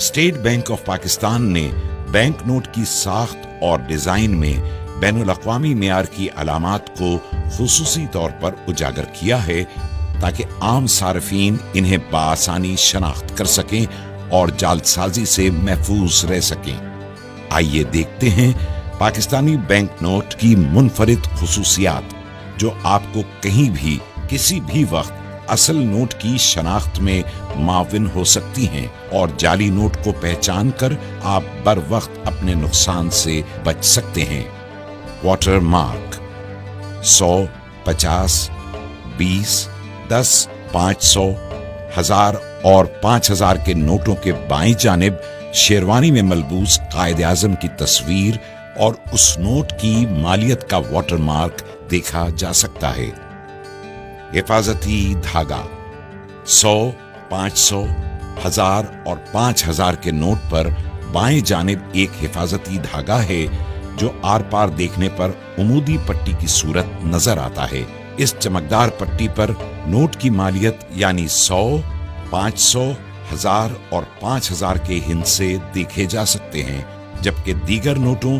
State bank of Pakistan ने bank note की साख्त और डिजाइन में बैनुल अक़वामी मेयार की अलामात को खुसूसी तौर पर उजागर किया है ताकि आम सार्फिन इन्हें बआसानी शनाख्त कर सकें और जालसाजी से महफूज रह सकें। आइए देखते हैं पाकिस्तानी बैंक नोट की मुनफरिद खुसूसियात जो आपको कहीं भी किसी भी वक्त असल नोट की शनाख्त में माविन हो सकती हैं और जाली नोट को पहचान कर आप बर वक्त अपने नुकसान से बच सकते हैं। वाटर मार्क 100, 50, 20, 10, 500, 1000 और 5000 के नोटों के बाईं जानिब शेरवानी में मलबूस कायद आज़म की तस्वीर और उस नोट की मालियत का वाटर मार्क देखा जा सकता है। हिफाजती धागा 100, 500, 1000 और 5000 के नोट पर बाएं जानिब एक हिफाजती धागा है जो आर पार देखने पर उमूदी पट्टी की सूरत नजर आता है। इस चमकदार पट्टी पर नोट की मालियत यानी 100, 500, 1000 और 5000 के हिस्से देखे जा सकते हैं, जबकि दीगर नोटों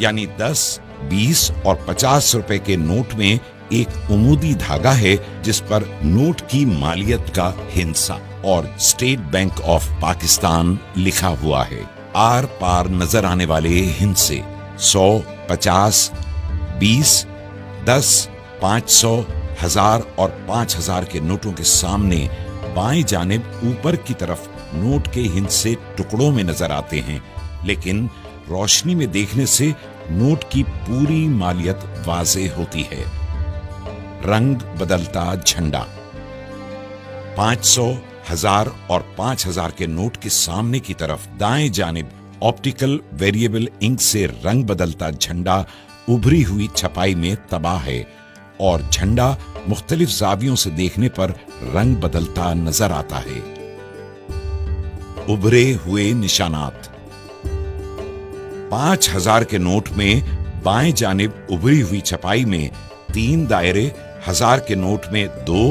यानी 10, 20 और 50 रुपए के नोट में एक उमूदी धागा है जिस पर नोट की मालियत का हिस्सा और स्टेट बैंक ऑफ पाकिस्तान लिखा हुआ है। आर पार नजर आने वाले हिस्से 100, 50, 20, 10, 500, 1000 और 5000 के नोटों के सामने बाएं जानिब ऊपर की तरफ नोट के हिस्से टुकड़ों में नजर आते हैं, लेकिन रोशनी में देखने से नोट की पूरी मालियत वाज़ेह होती है। रंग बदलता झंडा 500, 1000 और 5000 के नोट के सामने की तरफ दाएं जानिब ऑप्टिकल वेरिएबल इंक से रंग बदलता झंडा उभरी हुई छपाई में तबाह है और झंडा मुख्तलिफ जावियों से देखने पर रंग बदलता नजर आता है। उभरे हुए निशानात 5000 के नोट में बाएं जानिब उभरी हुई छपाई में 3 दायरे, 1000 के नोट में 2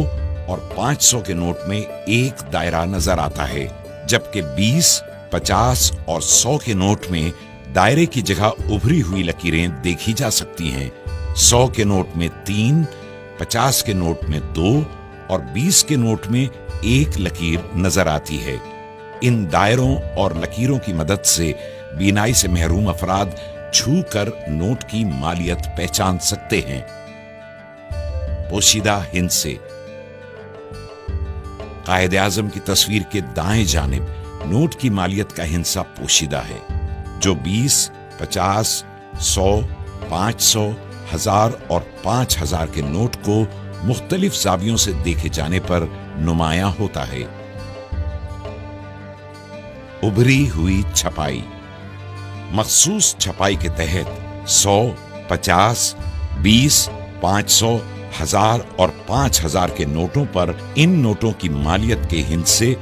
और 500 के नोट में 1 दायरा नजर आता है, जबकि 20, 50 और 100 के नोट में दायरे की जगह उभरी हुई लकीरें देखी जा सकती हैं। 100 के नोट में 3, 50 के नोट में 2 और 20 के नोट में 1 लकीर नजर आती है। इन दायरों और लकीरों की मदद से बीनाई से महरूम अफराद छू कर नोट की मालियत पहचान सकते हैं। पोशीदा हिस्से कायद आज़म की तस्वीर के दाएं जानिब नोट की मालियत का हिस्सा पोशीदा है, जो 20, 50, 100, 500, 1000 और 5000 के नोट को मुख्तलिफ जावियों से देखे जाने पर नुमायां होता है। उभरी हुई छपाई मखसूस छपाई के तहत 100, 50, 20, 500, 1000 और 5000 के नोटों पर इन नोटों की मालियत के हिस्से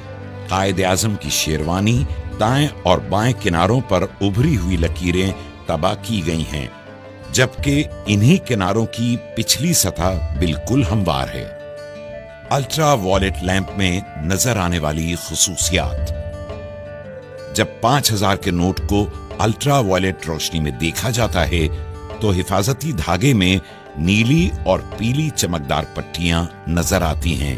कायद आज़म की शेरवानी दाएं और बाएं किनारों पर उभरी हुई लकीरें तबाह की गई हैं, जबकि इन्हीं किनारों की पिछली सतह बिल्कुल हमवार है। अल्ट्रा वॉयलेट लैंप में नजर आने वाली खुसूसियात जब 5000 के नोट को अल्ट्रा वॉयलेट रोशनी में देखा जाता है तो हिफाजती धागे में नीली और पीली चमकदार पट्टियां नजर आती हैं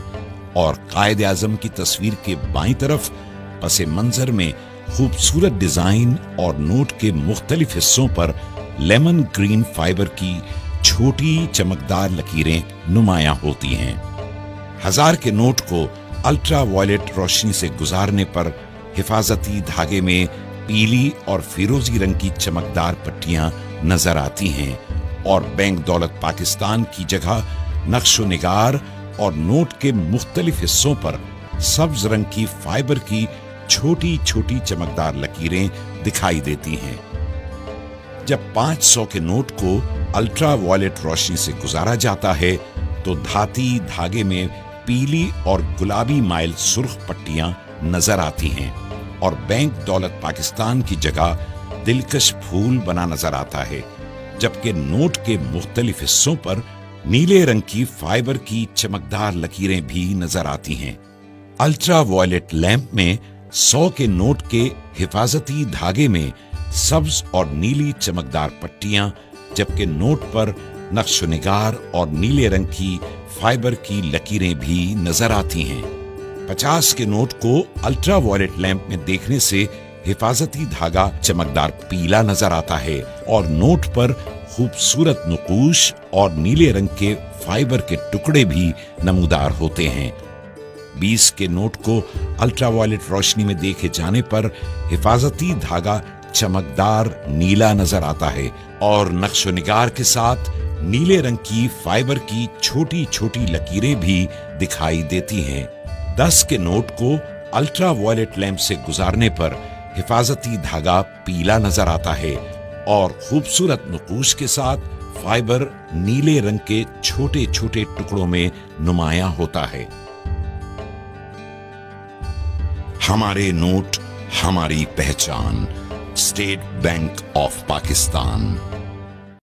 और कायद आज़म की तस्वीर के बाईं तरफ पसे मंजर में खूबसूरत डिजाइन और नोट के मुख्तलिफ हिस्सों पर लेमन ग्रीन फाइबर की छोटी चमकदार लकीरें नुमायां होती हैं। 1000 के नोट को अल्ट्रा वॉयलेट रोशनी से गुजारने पर हिफाजती धागे में पीली और फिरोजी रंग की चमकदार पट्टियां नजर आती हैं और बैंक दौलत पाकिस्तान की जगह नक्शो निगार और नोट के मुख्तलिफ हिस्सों पर सब्ज रंग की फाइबर की छोटी छोटी चमकदार लकीरें दिखाई देती हैं। जब 500 के नोट को अल्ट्रा वॉयलेट रोशनी से गुजारा जाता है तो धाती धागे में पीली और गुलाबी माइल सुर्ख पट्टियां नजर आती हैं और बैंक दौलत पाकिस्तान की जगह दिलकश फूल बना नजर आता है, जबकि नोट के मुख्तलिफ हिस्सों पर नीले रंग की फाइबर की चमकदार लकीरें भी नजर आती हैं। अल्ट्रा वॉयलेट लैंप में 100 के नोट के हिफाजती धागे में सब्ज और नीली चमकदार पट्टियां, जबकि नोट पर नक्शो-निगार और नीले रंग की फाइबर की लकीरें भी नजर आती हैं। 50 के नोट को अल्ट्रा वायलेट लैंप में देखने से हिफाजती धागा चमकदार पीला नजर आता है और नोट पर खूबसूरत नुकूश और नीले रंग के फाइबर के टुकड़े भी नमूदार होते हैं। 20 के नोट को अल्ट्रा वायलेट रोशनी में देखे जाने पर हिफाजती धागा चमकदार नीला नजर आता है और नक्शो-निगार के साथ नीले रंग की फाइबर की छोटी छोटी लकीरें भी दिखाई देती हैं। 10 के नोट को अल्ट्रा वायलेट लैंप से गुजारने पर हिफाजती धागा पीला नजर आता है और खूबसूरत नुकूश के साथ फाइबर नीले रंग के छोटे छोटे टुकड़ों में नुमाया होता है। हमारे नोट, हमारी पहचान। State bank of Pakistan.